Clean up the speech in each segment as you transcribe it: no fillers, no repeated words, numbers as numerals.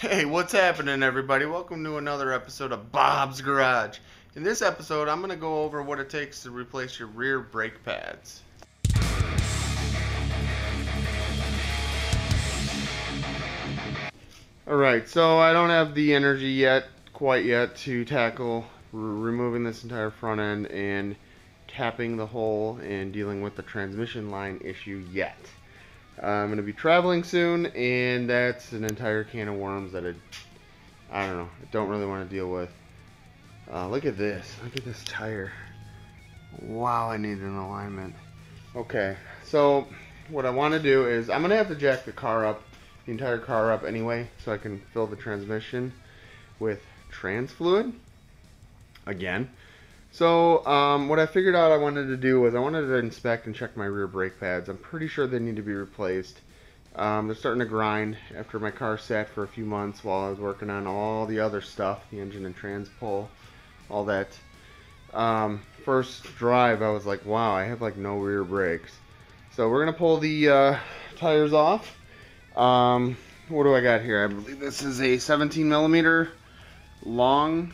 Hey, what's happening, everybody? Welcome to another episode of Bob's Garage. In this episode, I'm going to go over what it takes to replace your rear brake pads. Alright, so I don't have the energy quite yet, to tackle removing this entire front end and tapping the hole and dealing with the transmission line issue yet. I'm going to be traveling soon, and that's an entire can of worms that I don't know, I don't really want to deal with. Look at this. Look at this tire. Wow, I need an alignment. Okay, so what I want to do is I'm going to have to jack the entire car up anyway, so I can fill the transmission with trans fluid again. So what I figured out I wanted to do was I wanted to inspect and check my rear brake pads. I'm pretty sure they need to be replaced. They're starting to grind after my car sat for a few months while I was working on all the other stuff, the engine and trans pull, all that. First drive I was like, wow, I have like no rear brakes. So we're gonna pull the tires off. What do I got here? I believe this is a 17 millimeter long,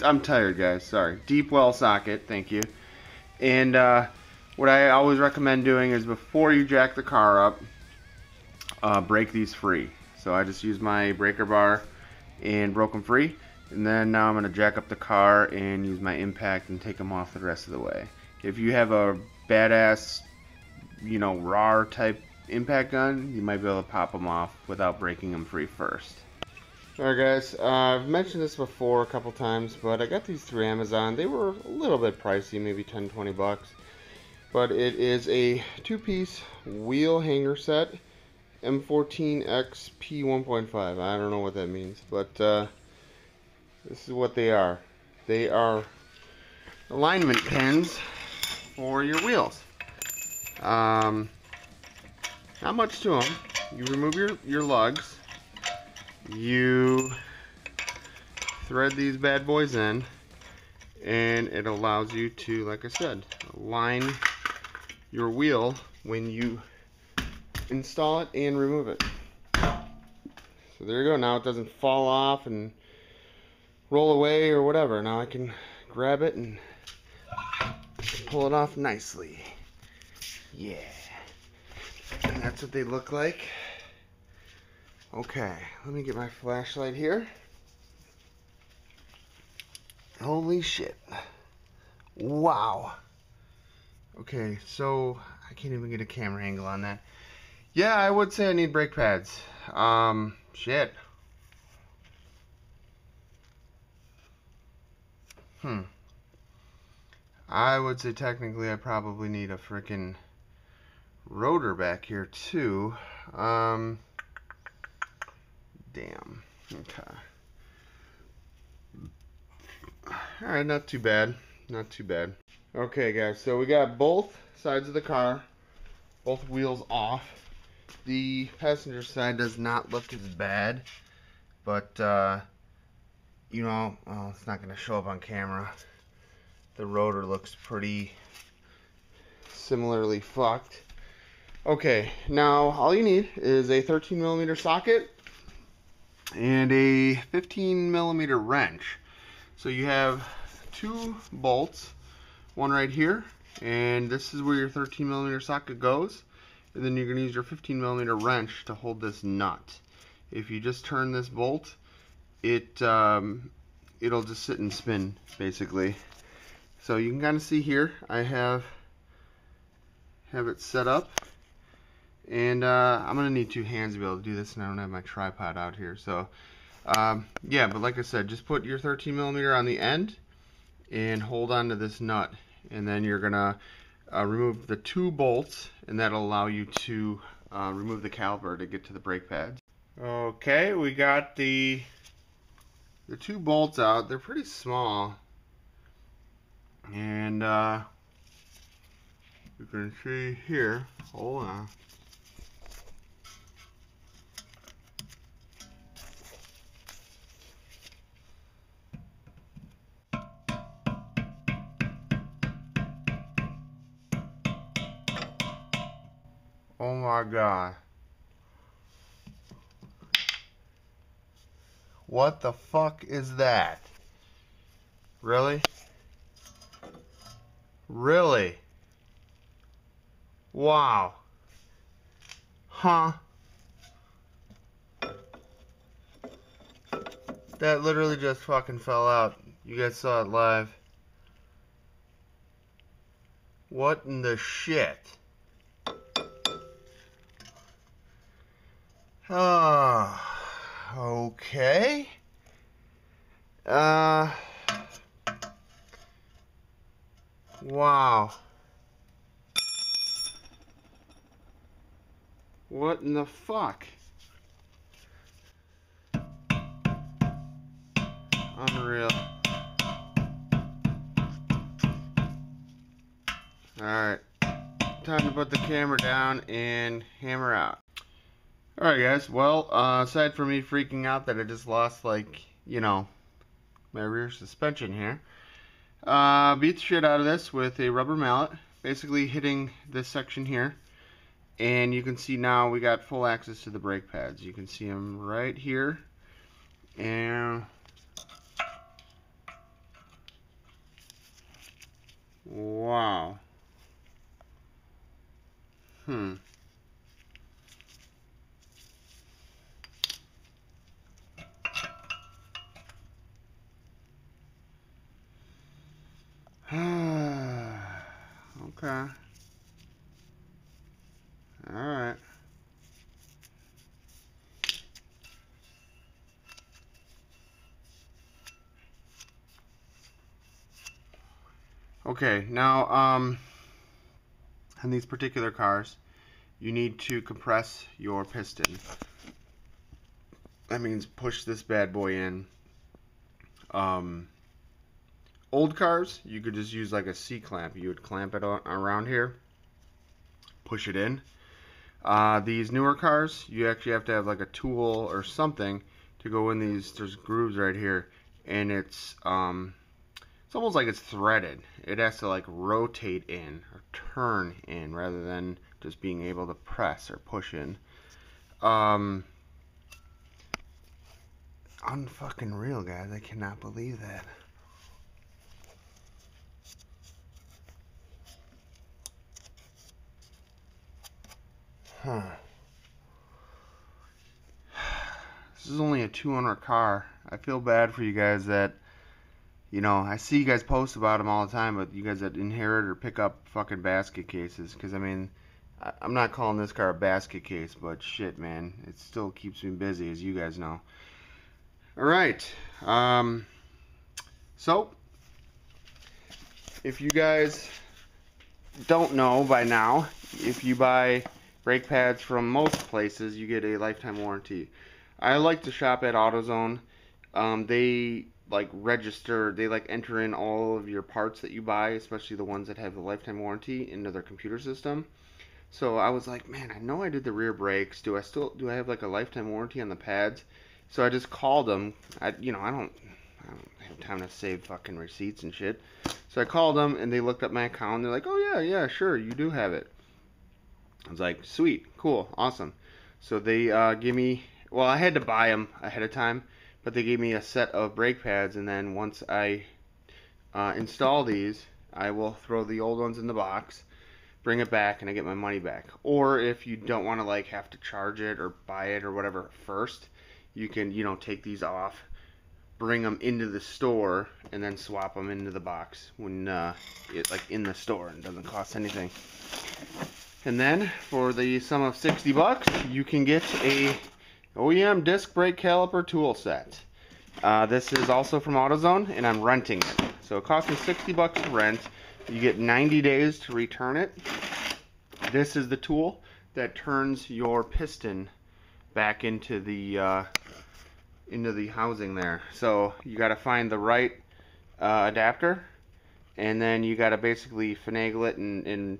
I'm tired, guys, sorry. Deep well socket, thank you. And what I always recommend doing is before you jack the car up, break these free. So I just use my breaker bar and broke them free. And then now I'm going to jack up the car and use my impact and take them off the rest of the way. If you have a badass, raw type impact gun, you might be able to pop them off without breaking them free first. Alright guys, I've mentioned this before a couple times, but I got these through Amazon. They were a little bit pricey, maybe 10-20 bucks. But it is a two-piece wheel hanger set, M14X P1.5. I don't know what that means, but this is what they are. They are alignment pins for your wheels. Not much to them. You remove your lugs. You thread these bad boys in, and it allows you to, like I said, align your wheel when you install it and remove it. So there you go. Now it doesn't fall off and roll away or whatever. Now I can grab it and pull it off nicely. Yeah. And that's what they look like. Okay, let me get my flashlight here. Holy shit. Wow. Okay, so I can't even get a camera angle on that. Yeah, I would say I need brake pads. Shit. I would say technically I probably need a freaking rotor back here too. Damn. Okay. Alright, not too bad. Not too bad. Okay, guys, so we got both sides of the car, both wheels off. The passenger side does not look as bad, but, well, it's not going to show up on camera. The rotor looks pretty similarly fucked. Okay, now all you need is a 13 millimeter socket and a 15 millimeter wrench. So you have two bolts, one right here, and this is where your 13 millimeter socket goes, and then you're going to use your 15 millimeter wrench to hold this nut. If you just turn this bolt, it'll just sit and spin basically. So you can kind of see here I have it set up. And I'm going to need two hands to be able to do this, and I don't have my tripod out here. So, yeah, but like I said, just put your 13 millimeter on the end and hold on to this nut. And then you're going to remove the two bolts, and that'll allow you to remove the caliper to get to the brake pads. Okay, we got the two bolts out. They're pretty small. And you can see here, hold on. Oh my god. What the fuck is that? Really? Really? Wow. Huh? That literally just fucking fell out. You guys saw it live. What in the shit? Okay. Wow. What in the fuck? Unreal. Alright. Time to put the camera down and hammer out. Alright guys, well, aside from me freaking out that I just lost, like, you know, my rear suspension here, beat the shit out of this with a rubber mallet, basically hitting this section here, and you can see now we got full access to the brake pads. You can see them right here, and wow. Okay. Alright. Okay, now, on these particular cars, you need to compress your piston. That means push this bad boy in. Old cars, you could just use like a C-clamp. You would clamp it around here, push it in. These newer cars, you actually have to have like a tool or something to go in these. There's grooves right here, and it's almost like it's threaded. It has to like rotate in or turn in rather than just being able to press or push in. Unfucking real, guys. I cannot believe that. Huh. This is only a 200 car. I feel bad for you guys that, you know, I see you guys post about them all the time, but you guys that inherit or pick up fucking basket cases. Because, I mean, I'm not calling this car a basket case, but shit, man. It still keeps me busy, as you guys know. Alright. So, if you guys don't know by now, if you buy brake pads from most places, you get a lifetime warranty. I like to shop at AutoZone. They like register, they like enter in all of your parts that you buy, especially the ones that have the lifetime warranty, into their computer system. So I was like, man, I know I did the rear brakes. Do I have like a lifetime warranty on the pads? So I just called them. I don't have time to save fucking receipts and shit. So I called them, and they looked up my account, and they're like, oh yeah, sure, you do have it. I was like, sweet, cool, awesome. So they gave me, well, I had to buy them ahead of time, but they gave me a set of brake pads, and then once I install these, I will throw the old ones in the box, bring it back, and I get my money back. Or if you don't want to like have to charge it or buy it or whatever first, you can, you know, take these off, bring them into the store, and then swap them into the box when it's like in the store and doesn't cost anything. And then for the sum of 60 bucks, you can get a OEM disc brake caliper tool set. This is also from AutoZone, and I'm renting it. So it costs me 60 bucks to rent. You get 90 days to return it. This is the tool that turns your piston back into the housing there. So you got to find the right adapter, and then you got to basically finagle it and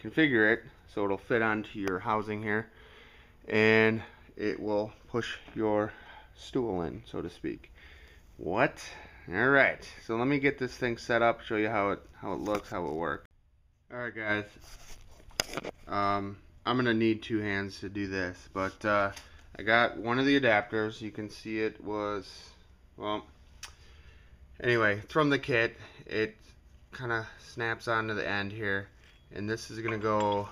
configure it so it'll fit onto your housing here, and it will push your stool in, so to speak. What? Alright, so let me get this thing set up, show you how it looks, how it works. Alright guys, I'm gonna need two hands to do this, but I got one of the adapters. You can see it was, well, anyway, it's from the kit. It kind of snaps onto the end here, and this is gonna go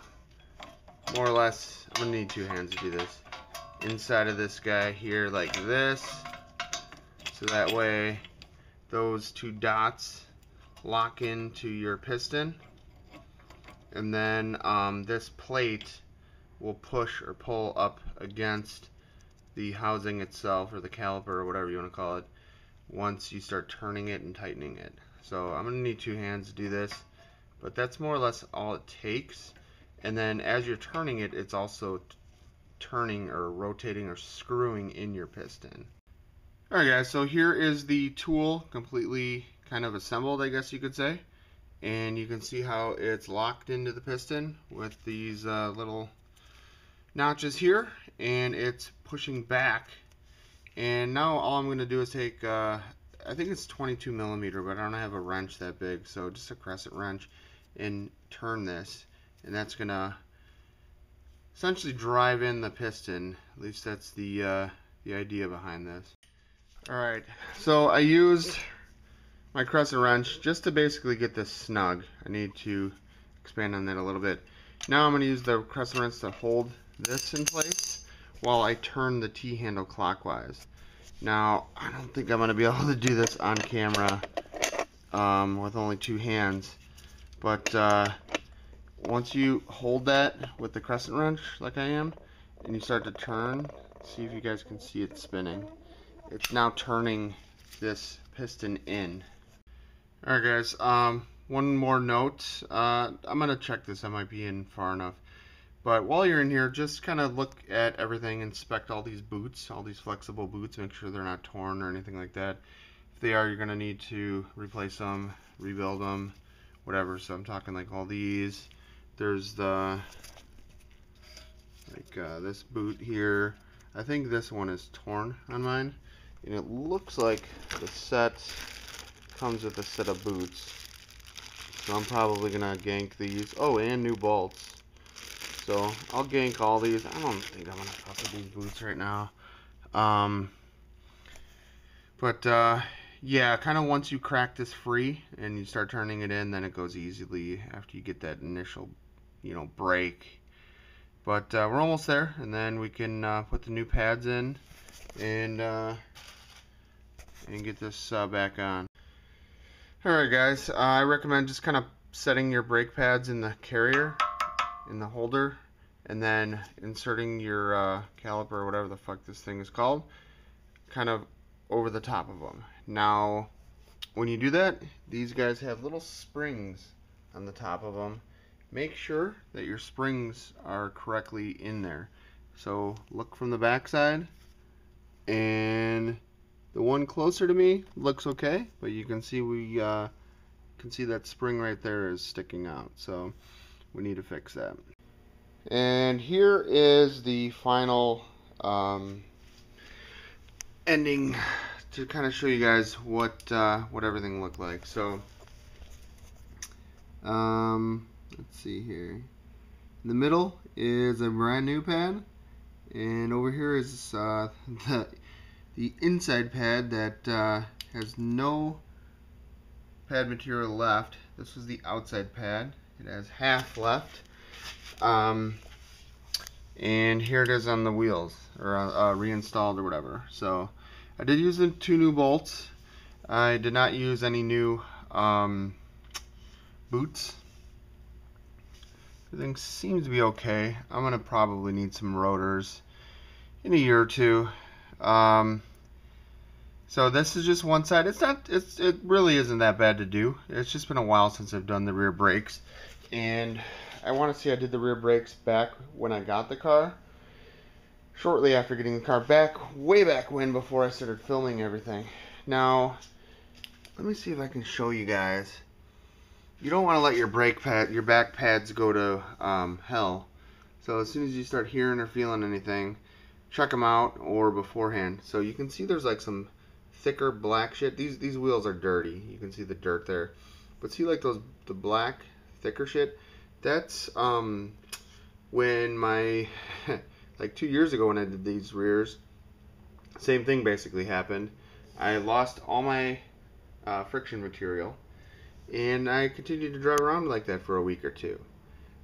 more or less, I'm gonna need 2 hands to do this, inside of this guy here like this, so that way those 2 dots lock into your piston, and then this plate will push or pull up against the housing itself, or the caliper, or whatever you want to call it, once you start turning it and tightening it. So I'm gonna need 2 hands to do this, but that's more or less all it takes. And then as you're turning it, it's also turning or rotating or screwing in your piston. Alright guys, so here is the tool completely kind of assembled, I guess you could say. And you can see how it's locked into the piston with these little notches here, and it's pushing back. And now all I'm going to do is take, I think it's 22 millimeter, but I don't have a wrench that big, so just a crescent wrench, and turn this. And that's going to essentially drive in the piston. At least that's the idea behind this. Alright, so I used my crescent wrench just to basically get this snug. I need to expand on that a little bit. Now I'm going to use the crescent wrench to hold this in place while I turn the T-handle clockwise. Now, I don't think I'm going to be able to do this on camera with only 2 hands, but once you hold that with the crescent wrench like I am, and you start to turn, see if you guys can see it spinning. It's now turning this piston in. Alright guys, one more note. I'm going to check this, I might be in far enough. But while you're in here, just kind of look at everything, inspect all these boots, all these flexible boots, make sure they're not torn or anything like that. If they are, you're going to need to replace them, rebuild them, whatever. So I'm talking like all these. There's the, like this boot here. I think this one is torn on mine. And it looks like the set comes with a set of boots. So I'm probably going to gank these. Oh, and new bolts. So I'll gank all these. I don't think I'm going to fuck with these boots right now. Yeah, kind of once you crack this free and you start turning it in, then it goes easily after you get that initial, break. But we're almost there, and then we can put the new pads in and get this back on. Alright guys, I recommend just kind of setting your brake pads in the carrier, in the holder, and then inserting your caliper, or whatever the fuck this thing is called, kind of over the top of them. Now, when you do that, these guys have little springs on the top of them. Make sure that your springs are correctly in there. So look from the back side, and the one closer to me looks okay, but you can see that spring right there is sticking out. So we need to fix that. And here is the final ending to kind of show you guys what everything looked like. So let's see here. In the middle is a brand new pad, and over here is the inside pad that has no pad material left. This was the outside pad. It has half left. And here it is on the wheels, or reinstalled or whatever. So I did use the 2 new bolts. I did not use any new boots. Everything seems to be okay. I'm gonna probably need some rotors in a year or 2. So this is just one side. It really isn't that bad to do. It's just been a while since I've done the rear brakes, and I want to see I did the rear brakes back when I got the car, shortly after getting the car back, way back when, before I started filming everything. Now, let me see if I can show you guys. You don't want to let your your back pads go to hell. So as soon as you start hearing or feeling anything, check them out, or beforehand. So you can see there's like some thicker black shit. These wheels are dirty. You can see the dirt there. But see, like the black thicker shit? That's when my like 2 years ago when I did these rears, same thing basically happened. I lost all my friction material, and I continued to drive around like that for a week or two.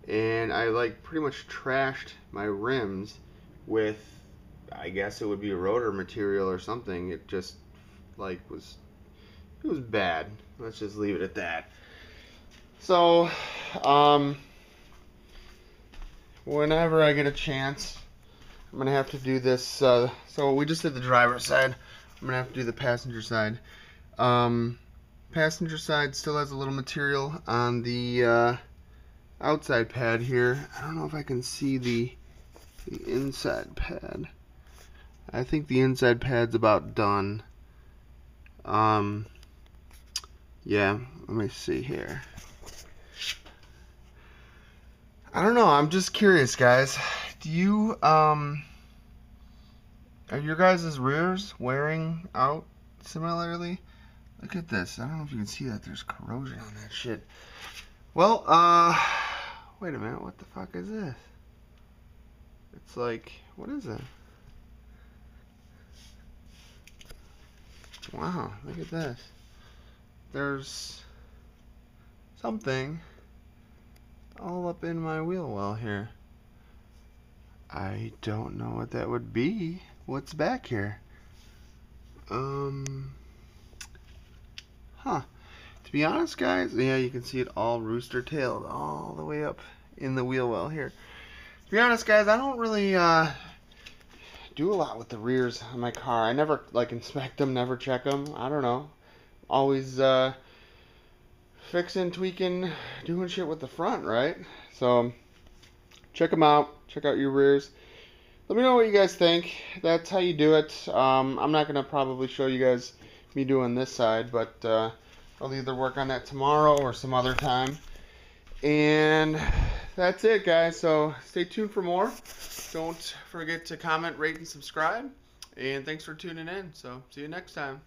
And I like pretty much trashed my rims with, I guess it would be rotor material or something. It just like it was bad. Let's just leave it at that. So, whenever I get a chance, I'm gonna have to do this. So we just did the driver's side. I'm gonna have to do the passenger side. Passenger side still has a little material on the outside pad here. I don't know if I can see the inside pad. I think the inside pad's about done. Yeah, let me see here. I don't know, I'm just curious, guys. Do you, are your guys' rears wearing out similarly? Look at this. I don't know if you can see that. There's corrosion on that shit. Well, wait a minute. What the fuck is this? It's like, what is it? Wow, look at this. There's something all up in my wheel well here. I don't know what that would be. What's back here? To be honest, guys, yeah, you can see it all rooster-tailed all the way up in the wheel well here. To be honest, guys, I don't really do a lot with the rears on my car. I never like inspect them, never check them. I don't know. Always fixing, tweaking, doing shit with the front, right? So check them out. Check out your rears. Let me know what you guys think. That's how you do it. I'm not gonna probably show you guys me doing this side, but I'll either work on that tomorrow or some other time. And that's it, guys. So stay tuned for more. Don't forget to comment, rate, and subscribe. And thanks for tuning in. So see you next time.